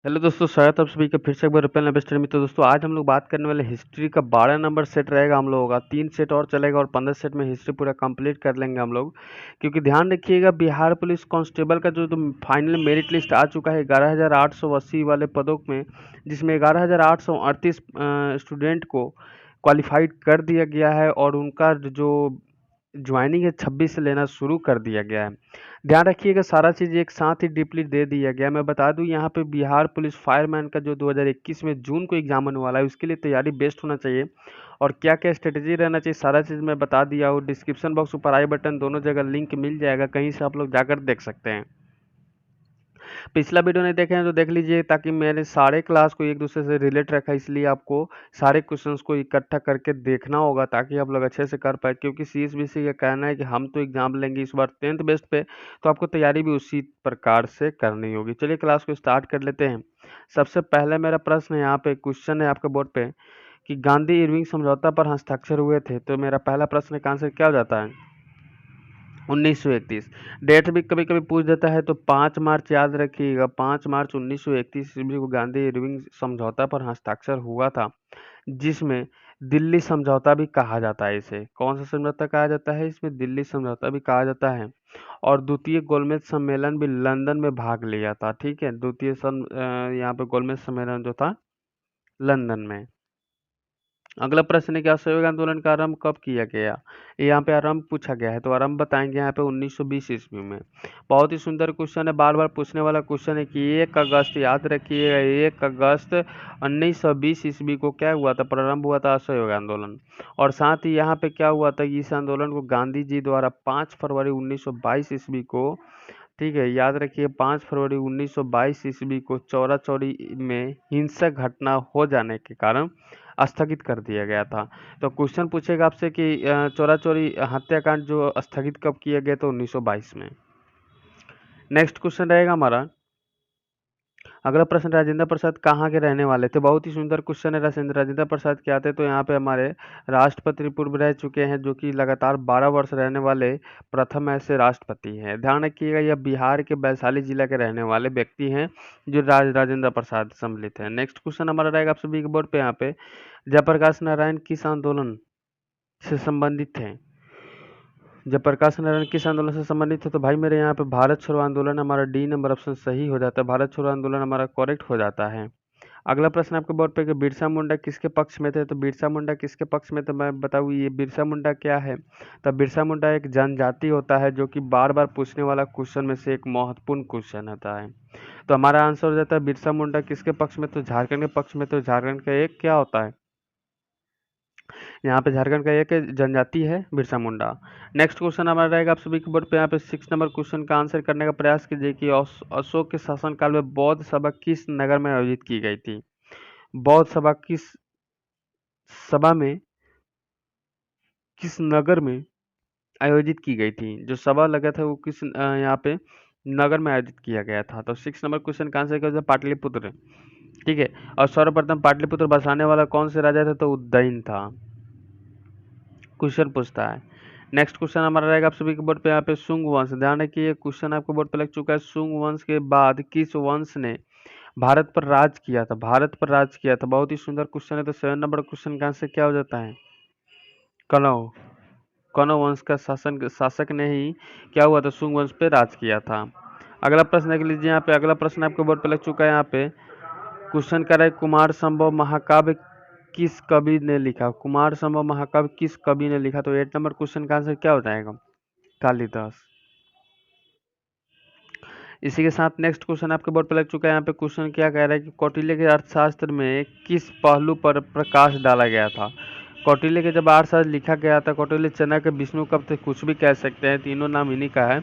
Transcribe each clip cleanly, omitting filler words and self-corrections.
Hello दोस्तों, स्वागत है आप सभी का फिर से एक बार रुपये इन्वेस्टर में। तो दोस्तों आज हम लोग बात करने वाले हिस्ट्री का 12 नंबर सेट रहेगा हम लोगों का। 3 सेट और चलेगा और 15 सेट में हिस्ट्री पूरा कंप्लीट कर लेंगे हम लोग। क्योंकि ध्यान रखिएगा, बिहार पुलिस कांस्टेबल का जो फाइनल मेरिट लिस्ट आ चुका है 11,880 वाले पदों में, जिसमें 11,838 स्टूडेंट को क्वालिफाइड कर दिया गया है और उनका जो ज्वाइनिंग है 26 से लेना शुरू कर दिया गया है। ध्यान रखिएगा, सारा चीज़ एक साथ ही डीपली दे दिया गया है। मैं बता दूं, यहाँ पे बिहार पुलिस फायरमैन का जो 2021 में जून को एग्जाम होने वाला है, उसके लिए तैयारी बेस्ट होना चाहिए और क्या क्या स्ट्रेटेजी रहना चाहिए, सारा चीज़ मैं बता दिया हूँ। डिस्क्रिप्शन बॉक्स ऊपर आई बटन दोनों जगह लिंक मिल जाएगा, कहीं से आप लोग जाकर देख सकते हैं। पिछला वीडियो नहीं देखे हैं तो देख लीजिए, ताकि मैंने सारे क्लास को एक दूसरे से रिलेट रखा, इसलिए आपको सारे क्वेश्चंस को इकट्ठा करके देखना होगा ताकि आप लोग अच्छे से कर पाए। क्योंकि सीएसबीसी का कहना है कि हम तो एग्जाम लेंगे इस बार 10th बेस्ट पे, तो आपको तैयारी भी उसी प्रकार से करनी होगी। चलिए क्लास को स्टार्ट कर लेते हैं। सबसे पहले मेरा प्रश्न है, यहाँ पे क्वेश्चन है आपके बोर्ड पे कि गांधी इरविंग समझौता पर हस्ताक्षर हुए थे। तो मेरा पहला प्रश्न का आंसर क्या हो जाता है? 1931। डेट भी कभी कभी पूछ देता है, तो 5 मार्च याद रखिएगा। 5 मार्च 1931 ईस्वी को गांधी इरविंग समझौता पर हस्ताक्षर हुआ था, जिसमें दिल्ली समझौता भी कहा जाता है। इसे कौन सा समझौता कहा जाता है? इसमें दिल्ली समझौता भी कहा जाता है। और द्वितीय गोलमेज सम्मेलन भी लंदन में भाग लिया था। ठीक है, यहाँ पे गोलमेज सम्मेलन जो था लंदन में। अगला प्रश्न है कि असहयोग आंदोलन का आरंभ कब किया गया? यहाँ पे आरंभ पूछा गया है, तो आरंभ बताएंगे यहाँ पे 1920 ईस्वी में। बहुत ही सुंदर क्वेश्चन है, बार बार पूछने वाला क्वेश्चन है कि 1 अगस्त, याद रखिएगा 1 अगस्त 1920 ईस्वी को क्या हुआ था? प्रारंभ हुआ था असहयोग आंदोलन। और साथ ही यहाँ पे क्या हुआ था कि इस आंदोलन को गांधी जी द्वारा 5 फरवरी 1922 ईस्वी को, ठीक है याद रखिए, 5 फरवरी 1922 ईस्वी को चौरा चौरी में हिंसक घटना हो जाने के कारण स्थगित कर दिया गया था। तो क्वेश्चन पूछेगा आपसे कि चौरा चौरी हत्याकांड जो स्थगित कब किया गया? तो 1922 में। नेक्स्ट क्वेश्चन रहेगा हमारा, अगला प्रश्न, राजेंद्र प्रसाद कहाँ के रहने वाले थे? बहुत ही सुंदर क्वेश्चन है। राजेंद्र प्रसाद क्या थे? तो यहाँ पे हमारे राष्ट्रपति पूर्व रह चुके हैं, जो कि लगातार 12 वर्ष रहने वाले प्रथम ऐसे राष्ट्रपति हैं। ध्यान रखिएगा, यह बिहार के वैशाली जिला के रहने वाले व्यक्ति हैं जो राजेंद्र प्रसाद सम्मिलित हैं। नेक्स्ट क्वेश्चन हमारा रहेगा आप सभी के बोर्ड पे यहाँ पे, जयप्रकाश नारायण किस आंदोलन से संबंधित थे? जयप्रकाश नारायण किस आंदोलन से संबंधित है? तो भाई मेरे यहाँ पे भारत छोड़ो आंदोलन, हमारा डी नंबर ऑप्शन सही हो जाता है। भारत छोड़ो आंदोलन हमारा करेक्ट हो जाता है। अगला प्रश्न आपके बोर्ड पे कि बिरसा मुंडा किसके पक्ष में थे? तो बिरसा मुंडा किसके पक्ष में? तो मैं बताऊँ ये बिरसा मुंडा क्या है? तो बिरसा मुंडा एक जनजाति होता है, जो कि बार बार पूछने वाला क्वेश्चन में से एक महत्वपूर्ण क्वेश्चन होता है। तो हमारा आंसर हो जाता है बिरसा मुंडा किसके पक्ष में? तो झारखंड के पक्ष में। तो झारखंड का एक क्या होता है? यहाँ पे झारखंड का एक जनजाति है बिरसा मुंडा। नेक्स्ट क्वेश्चन हमारा रहेगा आप सभी के बोर्ड पे, यहाँ पे 6 नंबर क्वेश्चन का आंसर करने का प्रयास कीजिए कि अशोक के शासनकाल में बौद्ध सभा किस नगर में आयोजित की गई थी? बौद्ध सभा सभा में किस नगर में आयोजित की गई थी? जो सभा लगा था वो किस यहाँ पे नगर में आयोजित किया गया था? तो 6 नंबर क्वेश्चन का आंसर क्या होता है? पाटलिपुत्र। ठीक है, और सर्वप्रथम पाटलिपुत्र बसाने वाला कौन से राजा था? तो उदयन था। क्वेश्चन पूछता है। नेक्स्ट क्वेश्चन हमारा रहेगा आप सभी के बोर्ड पे, यहाँ पे शुंग वंश। ध्यान रखिए ये क्वेश्चन आपके बोर्ड पे लग चुका है। शुंग वंश के बाद किस वंश ने भारत पर राज किया था? भारत पर राज किया था। बहुत ही सुंदर क्वेश्चन है। तो 7 नंबर क्वेश्चन का आंसर क्या हो जाता है? कनौ। कनौ वंश का शासक ने ही क्या हुआ था? शुंग वंश पे राज किया था। अगला प्रश्न देख लीजिए, यहाँ पे अगला प्रश्न आपके बोर्ड पे लग चुका है। यहाँ पे क्वेश्चन कर रहा है, कुमार संभव महाकाव्य किस कवि ने लिखा? कुमार संभव महाकाव्य किस कवि ने लिखा? तो 8 नंबर क्वेश्चन का आंसर क्या हो जाएगा? कालिदास। इसी के साथ नेक्स्ट क्वेश्चन आपके बोर्ड पर लग चुका है। यहाँ पे क्वेश्चन क्या कह रहा है कि कौटिल्य के अर्थशास्त्र में किस पहलू पर प्रकाश डाला गया था? कौटिल्य के जब अर्थशास्त्र लिखा गया था, कौटिल्य, चाणक्य, विष्णुगुप्त, कुछ भी कह सकते हैं, तीनों नाम इन्हीं का है।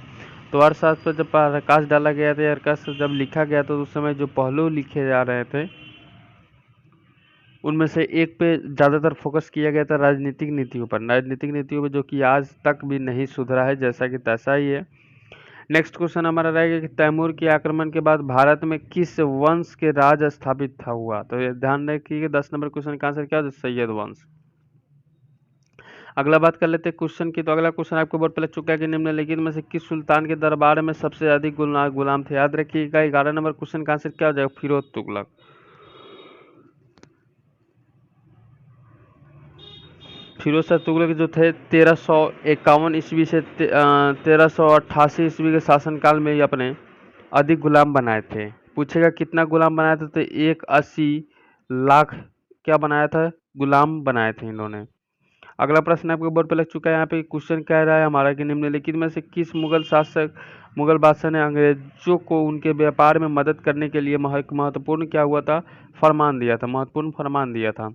तो अर्थशास्त्र पर जब प्रकाश डाला गया था, अर्थशास्त्र जब लिखा गया तो उस समय जो पहलू लिखे जा रहे थे उनमें से एक पे ज़्यादातर फोकस किया गया था, राजनीतिक नीतियों पर। राजनीतिक नीतियों पर जो कि आज तक भी नहीं सुधरा है, जैसा कि तैसा ही है। नेक्स्ट क्वेश्चन हमारा रहेगा कि तैमूर के आक्रमण के बाद भारत में किस वंश के राज स्थापित हुआ? तो ये ध्यान रखिए 10 नंबर क्वेश्चन का आंसर क्या है? सैयद वंश। अगला बात कर लेते हैं क्वेश्चन की। तो अगला क्वेश्चन आपके बोर्ड पे लग चुका है कि निम्नलिखित में से किस सुल्तान के दरबार में सबसे अधिक गुलाम थे। याद रखिएगा 11 नंबर क्वेश्चन का आंसर क्या हो जाएगा, फिरोज तुगलक। फिरोज शाह तुगलक जो थे 1351 ईस्वी से 1388 ईस्वी के शासनकाल में ही अपने अधिक गुलाम बनाए थे। पूछेगा कितना गुलाम बनाया था, तो 180 लाख क्या बनाया था, गुलाम बनाए थे इन्होंने। अगला प्रश्न आपके बोर्ड पे लग चुका है। यहाँ पे क्वेश्चन कह रहा है हमारा कि निम्नलिखित में से किस मुगल बादशाह ने अंग्रेजों को उनके व्यापार में मदद करने के लिए महत्वपूर्ण क्या हुआ था, फरमान दिया था, महत्वपूर्ण फरमान दिया था।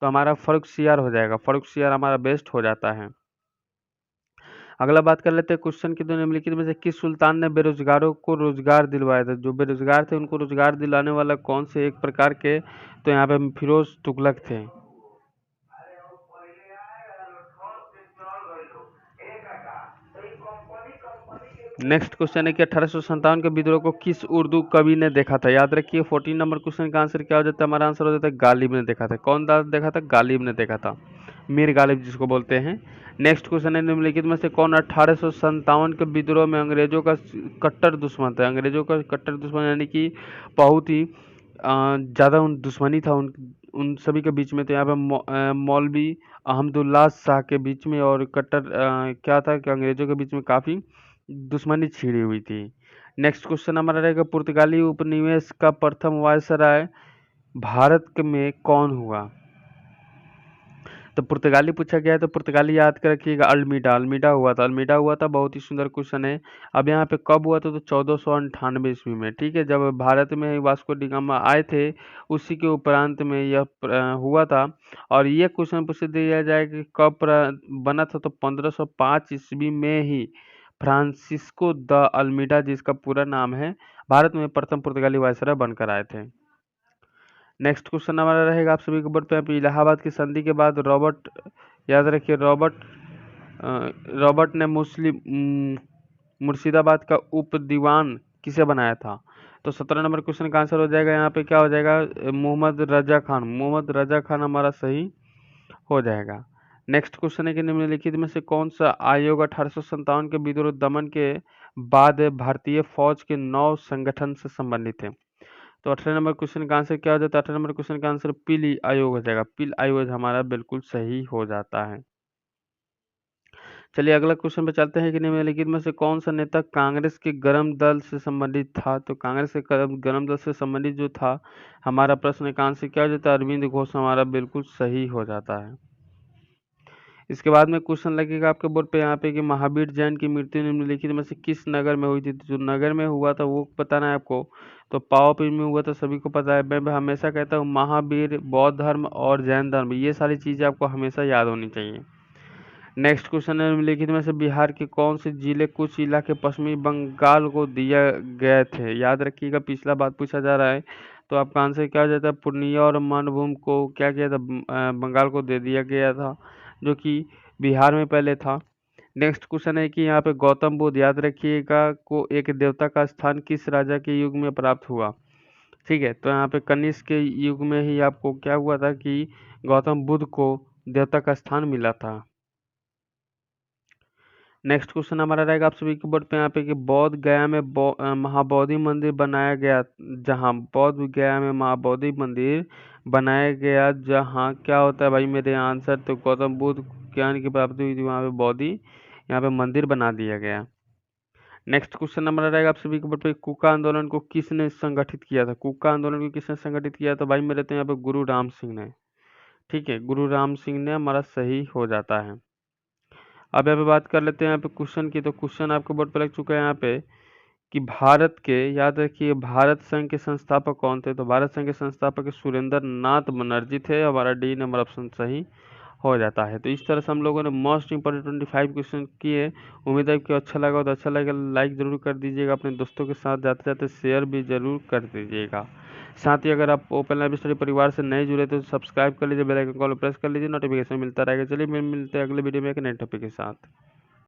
तो हमारा फर्रुखसियार हो जाएगा, फर्रुखसियार हमारा बेस्ट हो जाता है। अगला बात कर लेते हैं क्वेश्चन की। तो निम्नलिखित में से किस सुल्तान ने बेरोजगारों को रोजगार दिलवाया था। जो बेरोजगार थे उनको रोजगार दिलाने वाला कौन से एक प्रकार के, तो यहाँ पे फिरोज तुगलक थे। नेक्स्ट क्वेश्चन है कि 1857 के विद्रोह को किस उर्दू कवि ने देखा था। याद रखिए 14 नंबर क्वेश्चन का आंसर क्या हो जाता है, हमारा आंसर हो जाता है गालिब ने देखा था। कौन देखा था, गालिब ने देखा था, मीर गालिब जिसको बोलते हैं। नेक्स्ट क्वेश्चन है निम्नलिखित में से कौन 1857 के विद्रोह में अंग्रेजों का कट्टर दुश्मन था। अंग्रेजों का कट्टर दुश्मन यानी कि बहुत ही ज़्यादा दुश्मनी था उन सभी के बीच में। तो यहाँ पे मौलवी अहमदुल्ला शाह के बीच में और कट्टर क्या था कि अंग्रेजों के बीच में काफ़ी दुश्मनी छिड़ी हुई थी। नेक्स्ट क्वेश्चन हमारा रहेगा पुर्तगाली उपनिवेश का प्रथम वायसराय भारत में कौन हुआ। तो पुर्तगाली पूछा गया है, तो पुर्तगाली याद कर रखिएगा, अल्मीडा अल्मीडा हुआ था, अल्मीडा हुआ था। बहुत ही सुंदर क्वेश्चन है। अब यहाँ पे कब हुआ था, तो 1498 ईस्वी में, ठीक है, जब भारत में वास्को डी गामा आए थे, उसी के उपरांत में यह हुआ था। और ये क्वेश्चन पूछ दिया जाए कि कब बना था, तो 1505 ईस्वी में ही फ्रांसिस्को द अल्मीडा, जिसका पूरा नाम है, भारत में प्रथम पुर्तगाली वायसराय बनकर आए थे। नेक्स्ट क्वेश्चन हमारा रहेगा आप सभी के बोर्ड पे, इलाहाबाद की संधि के बाद रॉबर्ट, याद रखिए रॉबर्ट ने मुर्शिदाबाद का उप दीवान किसे बनाया था। तो 17 नंबर क्वेश्चन का आंसर हो जाएगा यहाँ पे क्या हो जाएगा, मोहम्मद रजा खान, मोहम्मद रजा खान हमारा सही हो जाएगा। नेक्स्ट क्वेश्चन है कि निम्नलिखित में से कौन सा आयोग 1857 के विद्रोह दमन के बाद भारतीय फौज के 9 संगठन से संबंधित है। तो 18 नंबर क्वेश्चन का आंसर क्या हो जाता है, 18 नंबर क्वेश्चन का आंसर पीली आयोग हो जाएगा, पील आयोग हमारा बिल्कुल सही हो जाता है। चलिए अगला क्वेश्चन पे चलते हैं कि निम्नलिखित में से कौन सा नेता कांग्रेस के गरम दल से संबंधित था। तो कांग्रेस के गरम दल से संबंधित जो था, हमारा प्रश्न का आंसर क्या हो जाता है, अरविंद घोष हमारा बिल्कुल सही हो जाता है। इसके बाद में क्वेश्चन लगेगा आपके बोर्ड पे यहाँ पे कि महावीर जैन की मृत्यु निम्नलिखित में से किस नगर में हुई थी। जो नगर में हुआ था वो बताना है आपको। तो पावापुरी में हुआ था, सभी को पता है। मैं हमेशा कहता हूँ महावीर, बौद्ध धर्म और जैन धर्म, ये सारी चीज़ें आपको हमेशा याद होनी चाहिए। नेक्स्ट क्वेश्चन है निम्नलिखित में से बिहार के कौन से जिले कुछ इलाके पश्चिमी बंगाल को दिया गए थे। याद रखिएगा पिछला बात पूछा जा रहा है, तो आपका आंसर क्या हो जाता है, पूर्णिया और मानभूम को क्या किया था, बंगाल को दे दिया गया था, जो कि बिहार में पहले था। नेक्स्ट क्वेश्चन है कि यहाँ पे गौतम बुद्ध, याद रखिएगा, को एक देवता का स्थान किस राजा के युग में प्राप्त हुआ। ठीक है, तो यहाँ पे कनिष्क के युग में ही आपको क्या हुआ था कि गौतम बुद्ध को देवता का स्थान मिला था। नेक्स्ट क्वेश्चन हमारा रहेगा आप सभी के बोर्ड पे यहाँ पे कि बौद्ध गया में महाबोधि मंदिर बनाया गया, जहाँ बौद्ध गया में महाबोधि मंदिर बनाया गया, जहाँ क्या होता है भाई मेरे आंसर, तो गौतम बुद्ध ज्ञान की प्राप्ति हुई थी, वहाँ पे बौद्धि यहाँ पे मंदिर बना दिया गया। नेक्स्ट क्वेश्चन हमारा रहेगा आप सभी के बोर्ड पे, कुका आंदोलन को किसने संगठित किया था। कुका आंदोलन को किसने संगठित किया था भाई मेरे, तो यहाँ पे गुरु राम सिंह ने। ठीक है, गुरु राम सिंह ने हमारा सही हो जाता है। अब यहाँ पे बात कर लेते हैं यहाँ पे क्वेश्चन की। तो क्वेश्चन आपके बोर्ड पे लग चुका है यहाँ पे कि भारत के, याद रखिए, भारत संघ के संस्थापक कौन थे। तो भारत संघ के संस्थापक सुरेंद्र नाथ बनर्जी थे। हमारा डी नंबर ऑप्शन सही हो जाता है। तो इस तरह से हम लोगों ने मोस्ट इंपोर्टेंट 25 क्वेश्चन किए। उम्मीद है कि अच्छा लगा, तो अच्छा लगे लाइक ज़रूर कर दीजिएगा, अपने दोस्तों के साथ जाते जाते शेयर भी ज़रूर कर दीजिएगा। साथ ही अगर आप ओपन लाइफ स्टडी परिवार से नहीं जुड़े तो सब्सक्राइब कर लीजिए, बेल आइकन कॉल प्रेस कर लीजिए, नोटिफिकेशन मिलता रहेगा। चलिए मिलते हैं अगले वीडियो में एक नए टॉपिक के साथ।